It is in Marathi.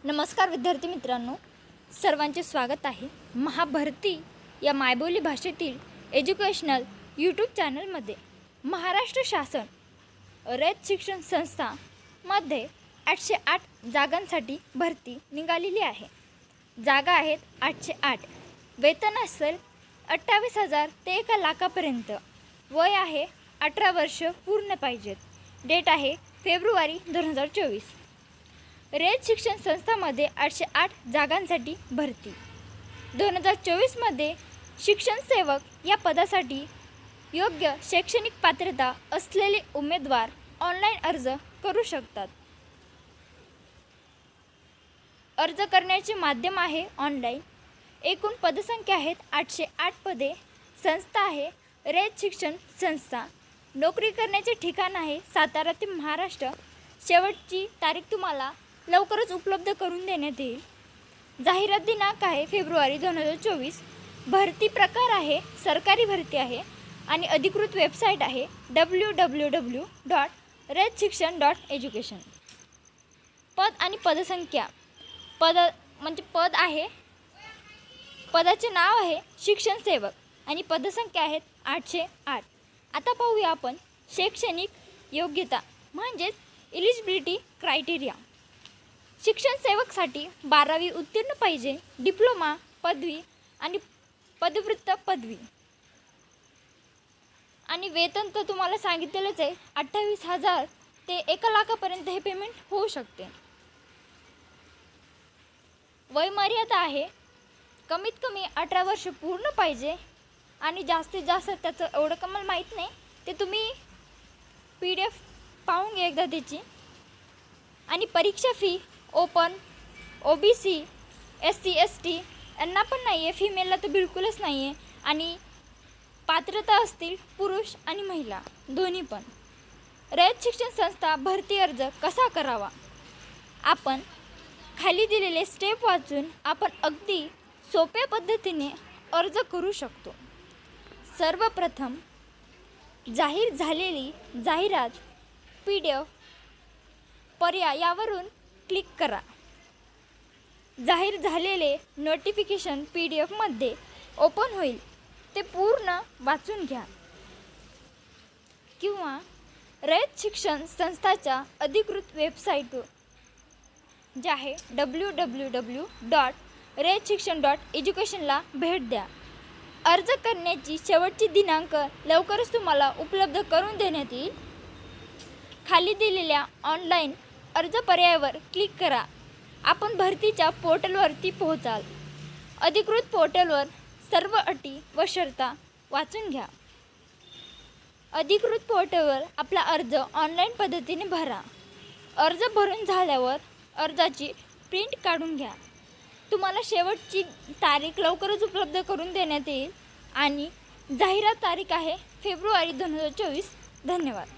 नमस्कार विद्यार्थी मित्रांनो, सर्वांचे स्वागत आहे महाभरती या मायबोली भाषेतील एज्युकेशनल यूट्यूब चॅनलमध्ये। महाराष्ट्र शासन रयत शिक्षण संस्थामध्ये 808 जागांसाठी भरती निघालेली आहे। जागा आहेत 808। वेतन असेल 28,000 ते 1 लाखापर्यंत। वय आहे 18 वर्ष पूर्ण पाहिजेत। डेट आहे फेब्रुवारी 2024। रयत शिक्षण संस्थामध्ये 808 जागांसाठी भरती। 2024मध्ये शिक्षण सेवक या पदासाठी योग्य शैक्षणिक पात्रता असलेले उमेदवार ऑनलाईन अर्ज करू शकतात। अर्ज करण्याचे माध्यम आहे ऑनलाईन। एकूण पदसंख्या आहेत 808 पदे। संस्था आहे रयत शिक्षण संस्था। नोकरी करण्याचे ठिकाण आहे सातारा ते महाराष्ट्र। शेवटची तारीख तुम्हाला लवकरच उपलब्ध करून देण्यात येईल। जाहिरात दिनांक आहे फेब्रुवारी 2024। भरती प्रकार आहे सरकारी भरती आहे आणि अधिकृत वेबसाईट आहे www.rayatshikshana.education। पद आणि पदसंख्या। पद आहे, पदाचे नाव आहे शिक्षण सेवक आणि पदसंख्या आहेत 808। आता पाहूया आपण शैक्षणिक योग्यता म्हणजेच एलिजिबिलिटी क्रायटेरिया। शिक्षण सेवकसाठी 12वी उत्तीर्ण पाहिजे, डिप्लोमा, पदवी आणि पदव्युत्तर पदवी। आणि वेतन तर तुम्हाला सांगितलेलंच आहे, 28,000 ते 1 लाखापर्यंत हे पेमेंट होऊ शकते। वयमर्यादा आहे कमीत कमी 18 वर्ष पूर्ण पाहिजे आणि जास्तीत जास्त त्याचं एवढं कमाल माहीत नाही, ते तुम्ही PDF पाहून घ्या एकदा त्याची। आणि परीक्षा fee open, OBC, SC ST यांना पण नाही आहे, फिमेलला तर बिलकुलच नाही आहे। आणि पात्रता असतील पुरुष आणि महिला दोन्ही पण। रयत शिक्षण संस्था भरती अर्ज कसा करावा? आपण खाली दिलेले स्टेप वाचून आपण अगदी सोप्या पद्धतीने अर्ज करू शकतो। सर्वप्रथम जाहीर झालेली जाहिरात PDF पर्याय यावरून क्लिक करा। जाहीर झालेले नोटिफिकेशन PDF मध्ये ओपन होईल, ते पूर्ण वाचून घ्या किंवा रयत शिक्षण संस्थाच्या अधिकृत वेबसाईट जे आहे www.rayatshikshana.education ला भेट द्या। अर्ज करण्याची शेवटची दिनांक लवकरच तुम्हाला उपलब्ध करून देण्यात येईल। खाली दिलेल्या ऑनलाईन अर्ज पर्यायावर क्लिक करा। आपण भरतीच्या पोर्टलवरती पोहोचाल। अधिकृत पोर्टलवर सर्व अटी व शर्ती वाचून घ्या। अधिकृत पोर्टलवर आपला अर्ज ऑनलाईन पद्धतीने भरा। अर्ज भरून झाल्यावर अर्जाची प्रिंट काढून घ्या। तुम्हाला शेवटची तारीख लवकरच उपलब्ध करून देण्यात येईल आणि जाहिरात तारीख आहे फेब्रुवारी 2024। धन्यवाद।